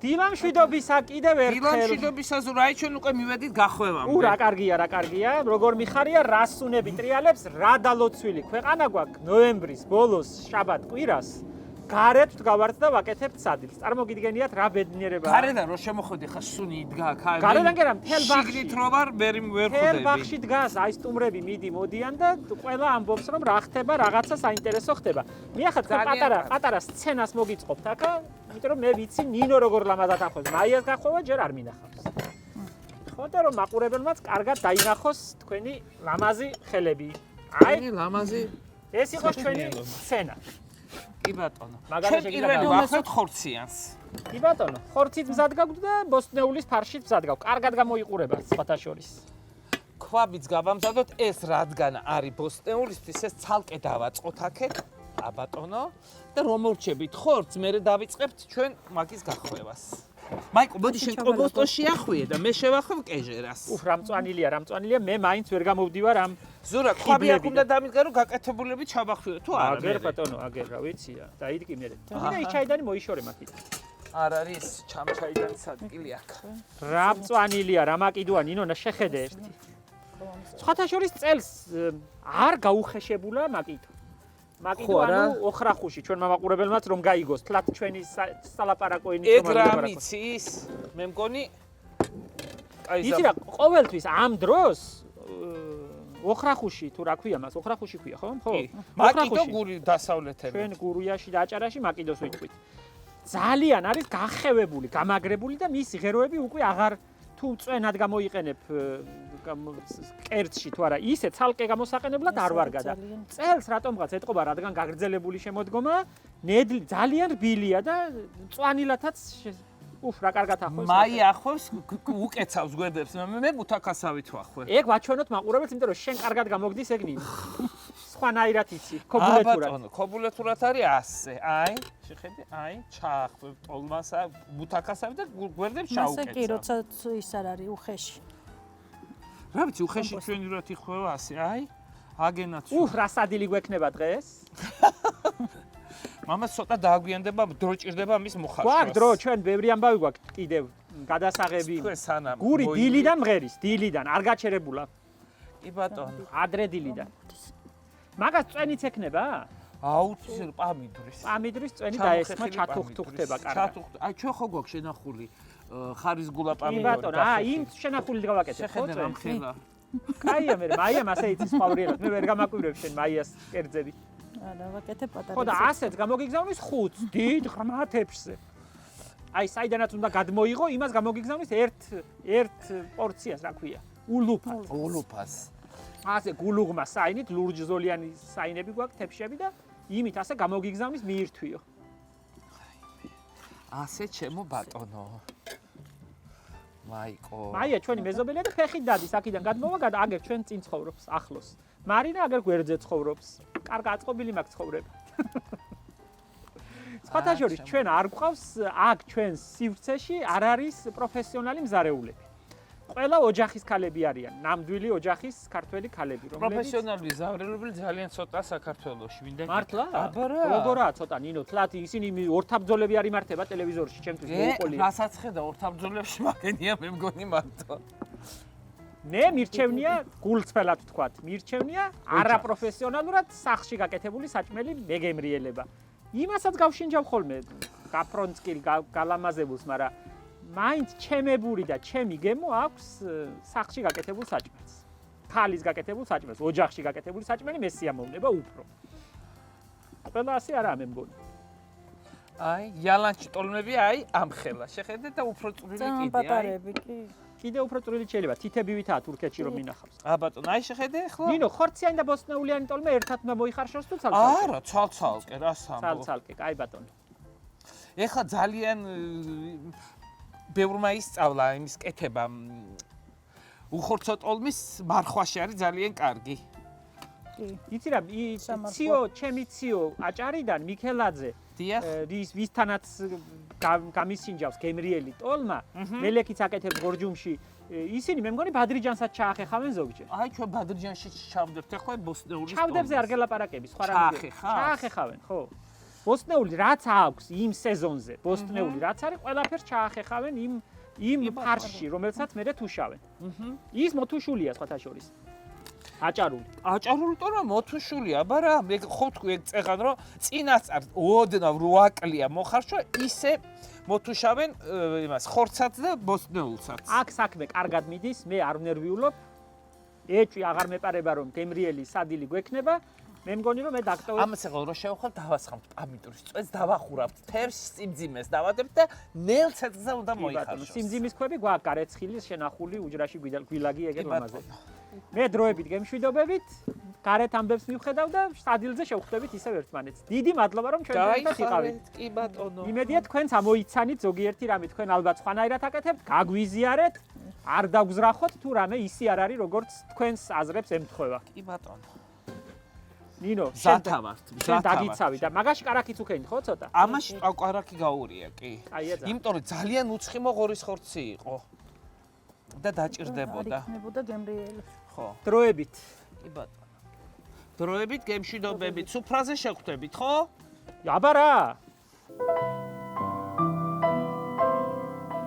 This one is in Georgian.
დილამშვიდობისა კიდევ ერთხელ. დილამშვიდობისას რაი ჩვენ უკვე მივედით გახვევამდე. რა კარგია. როგორ მიხარია, რა სუნები ტრიალებს, რა დალოცვილი ქვეყანა გვაქვს ნოემბრის ბოლოს შაბათ კვირას. გარეთ ვდგავართ და ვაკეთებთ სადილს. წარმოგიდგენიათ რა ბედნიერებაა. გარედან რო შემოხვედი ხა სუნი იდგა აქ. გარედან კი არა, მთელ ბაღში. შიგნით რო ვარ, ვერ ხვდები. მთელ ბაღში დგას, აი სტუმრები მოდიან და ყველა ამბობს რომ რა ხდება, რაღაცა საინტერესო ხდება. მიახათ პატარა სცენას მოგიწყობთ აქა, იმიტომ რომ მე ვიცი ნინო როგორ ლამაზად ახავს. მაიას გახვევა ჯერ არ მინახავს. ხოდა რომ მაყურებელმაც კარგად დაინახოს თქვენი ლამაზი ხელები. აი, ლამაზი. ეს იყო ჩვენი სცენა. კი ბატონო. მაგალითად შეგიძლია ვახსოვთ ხორციანს. კი ბატონო, ხორცით მზად გაგვთ და ბოსტნეულის ფარშით მზად გაგვთ. კარგად გამოიყურება სხვათა შორის. ქვაბიც გავამზადოთ ეს რადგან არის ბოსტნეულისთვის ეს ცალკე დავაწყოთ აქეთ. ა ბატონო და რომ მორჩებით ხორცს, მე დავიწყებთ ჩვენ მაგის გახვევას. მაიკო, მოდი შენ კომპოსტოში ახვიე და მე შევახვევ კეჟერას. რამწვანილია, მე მაინც ვერ გამოვდივარ ამ ზურა, ხვაბი აქ უნდა დამიდგა რომ გაკეთებულები ჩავახვიო თუ არა? აგერ ბატონო, აგერ რა ვიცია. დაიდგი მე. და ის ჩაიდანი მოიშორე მაქით. არ არის ჩამჩაიდანის ადგილი აქ. რამწვანილია, რამაკიდოა ნინონა შეხედე ერთი. სხვათა შორის წელს არ გაუხეშებულა მაკიდო. მაკიდო ანუ ოხრახუში ჩვენ მამაყურებელმაც რომ გაიგოს თლათ ჩვენი სალაპარაკო ენით რომ არ გამიცის მე მგონი აი იცი რა ყოველთვის ამ დროს ოხრახუში თუ რა ქვია მას ოხრახუში ქვია ხო? მაკიდო გური დასავლეთები ჩვენ გურიაში და აჭარაში მაკიდოს ვიტყვით ძალიან არის გახევებული გამაგრებული და მისი ღეროები უკვე აღარ თუ წვენად გამოიყენებ კერძში თუ არა ისე ცალკე გამოსაყენებლად არ ვარ გადა. წელს რატომღაც ეთყობა რადგან გაგრძელებული შემოდგომა, ძალიან რბილია და მწვანილათაც რა კარგად ახავს. მაი ახავს უკეცავს გვერდებს. მე მუთაკასავით ვახვევ. ეგ ვაჩვენოთ მაყურებელს, იმიტომ რომ შენ კარგად გამოგდის ეგ ნინო. სხვანაირად იცი, ქობულეთურად. ბატონო, ქობულეთურად არის ასე. აი, შეხედე, აი, ჩაახვევ ტოლმასა, მუთაკასავით და გვერდებს ჩაუკეცავ. მასე კი როცა ის არ არის უხეში. რა ვიცი, უხეში ჩვენურად იხვევა ასე, აი, აგენაც. რა სადილი გვექნება დღეს? მამას ცოტა დააგვიანდება, დრო ჭირდება მის მოხარშვას. გვაქვს დრო, ჩვენ ბევრი ამბავი გვაქვს კიდევ გადასაღები. გური დილიდან მღერის, დილიდან არ გაჩერებულა. კი ბატონო. ადრე დილიდან. მაგას წვენიც ექნება? აუცილებლად პამიდრის. პამიდრის წვენი დაესმა ჩათუხთუხდება კარგად. აი ჩვენ ხო გვაქვს შენახული ხარისგულა პამიდორი. კი ბატონო, იმ შენახული გავაკეთებ ხო წვენი? ამხელა. კაია მე, მაიამ ასე იცის ყავრიელად. მე ვერ გამაკვირვებ შენ მაიას კერძები. არა, ვაკეთებ პატარა. ხო და ასეც გამოგიგზავნის ხუთს, დიდ ღრმათებზე. აი საიდანაც უნდა გადმოიღო, იმას გამოგიგზავნის ერთ პორციას, რა ქვია? ულუფას. ასე გულუღმა საინით, ლურჯზოლიანი საინები გვაქვს, თეფშები და იმით ასე გამოგიგზავნის მიირთვიო. ასე ჩემო ბატონო. მაიკო. მაია ჩვენი მეზობელია და ფეხით დადის, აქედან გადმოვა, აგერ ჩვენ წინ ცხოვრობს, ახლოს. მარინა აგერ გვერდზე ცხოვრობს. კარგ აწყობილი მაქვს ცხოვრება. სხვათა შორის ჩვენ არ გვყავს აქ ჩვენ სივრცეში არ არის პროფესიონალი მზარეულები. ყველა ოჯახის ქალები არიან, ნამდვილი ოჯახის ქართველი ქალები, რომლებიც პროფესიონალი მზარეულები ძალიან ცოტა საქართველოში, მინდა. მართლა? აბარა. როგორაა ცოტა ნინო, თლათ ისინი ორთაბძოლები არ იმართება ტელევიზორში, ჩემთვის მოუყოლია. რასაც ხედა ორთაბძოლებში მაგენია მე მგონი მარტო. მე მირჩევნია გულწრფელად ვთქვათ, მირჩევნია არაპროფესიონალურად სახში გაკეთებული საჭმელი მეგემრიელება. იმასაც გავშინჯავ ხოლმე გაფრონტსკილ გალამაზებულს, მაგრამ მაინც ჩემებური და ჩემი გემო აქვს სახში გაკეთებულ საჭმელს. ქალის გაკეთებულ საჭმელს, ოჯახში გაკეთებული საჭმელი მე სიამოვნება უფრო. ყველა ასე არაა მე მგონი. აი, յალანჩი ტოლმები აი ამხელა. შეხედე და უფრო წვრილი კიდე აი. პატარები კი. კიდე უფრო წვრილი შეიძლება, თითებივითაა თურქეთში რომ მინახავს. ბატონო, აი შეხედე ახლა. ნინო, ხორციანი და ბოსტნეულიანი ტოლმე ერთად უნდა მოიხარშოს თუ ცალ-ცალკე? არა, ცალ-ცალკე, რას ამბობ. ცალ-ცალკე, კაი ბატონო. ეხლა ძალიან ბევრმა ისწავლა იმის კეთება. უხორცო ტოლმის მარხვაში არის ძალიან კარგი. კი. იცი რა, ჩემი ციო აჭარიდან მიქელაძე ვისთანაც გამისინჯავს გემრიელი ტოლმა, მელექიც აკეთებს გორჯუმში. ისინი მე მგონი ბადრიჯანსაც ჩაახეხავენ ზოგჯერ. აი ჩვენ ბადრიჯანში ჩავდებთ ახლა ბოსტნეულის ტოლმას. ჩავდებზე არ გელაპარაკები, სხვა რამე. ჩაახეხავენ, ხო? ბოსტნეული რაც აქვს იმ სეზონზე, ბოსტნეული რაც არის, ყველაფერს ჩაახეხავენ იმ ფარშში, რომელსაც მე თუშავენ. ის მოთუშულია სხვათა შორის. აჭარული. აჭარული თორე მოთუშულია, აბა რა, მე ხო თქვი ეგ წეღან რომ წინასწარ ოდნავ 8 კლია მოხარშვა, ისე მოთუშავენ იმას ხორცაც და ბოსტნეულსაც. აქ საქმე კარგად მიდის, მე არ ვნერვიულობ. ეჭვი აღარ მეპარება რომ გემრიელი სადილი გვექნება. მე მგონი რომ მე დაქტოვებ. ამას ეხლა რო შევხვალ დავასხამთ პამიდურის წვენს, დავახურავთ თერს, სიმძიმეს დავადებთ და ნელცეცზე უნდა მოიხარშოს. სიმძიმის ქვები გვაქვს გარეცხილი, შენახული, უჯრაში გვილაგი ეგეთ ლამაზე. მე დროებით გემშვიდობებით, გარეთ ამბებს მივხედავ და სადილზე შევხვდებით ისევ ერთმანეთს. დიდი მადლობა რომ ჩვენ ერთად იყავით. კი ბატონო. იმედია თქვენც ამოიცანით ზოგიერთი რამე, თქვენ ალბათ სხვანაირად აკეთებთ, გაგვიზიარეთ, არ დაგზრახოთ თუ რამე ისი არ არის, როგორც თქვენს აზრებს ემთხვევა. კი ბატონო. ნინო, მზათავართ, შენ დაგიცავი და მაგაში კარაქიც უკენით ხო ცოტა? ამაში ყავყარაკი გაურია, კი. აი ეძა. იმიტომ რომ ძალიან უცხიმო ღორის ხორცი იყო და არ დაჭირდებოდა. იქნებოდა გემრიელი. ხო. დროებით. კი ბატონო. დროებით გემშვიდობებით, სუფრაზე შევხვდებით, ხო? აბა რა?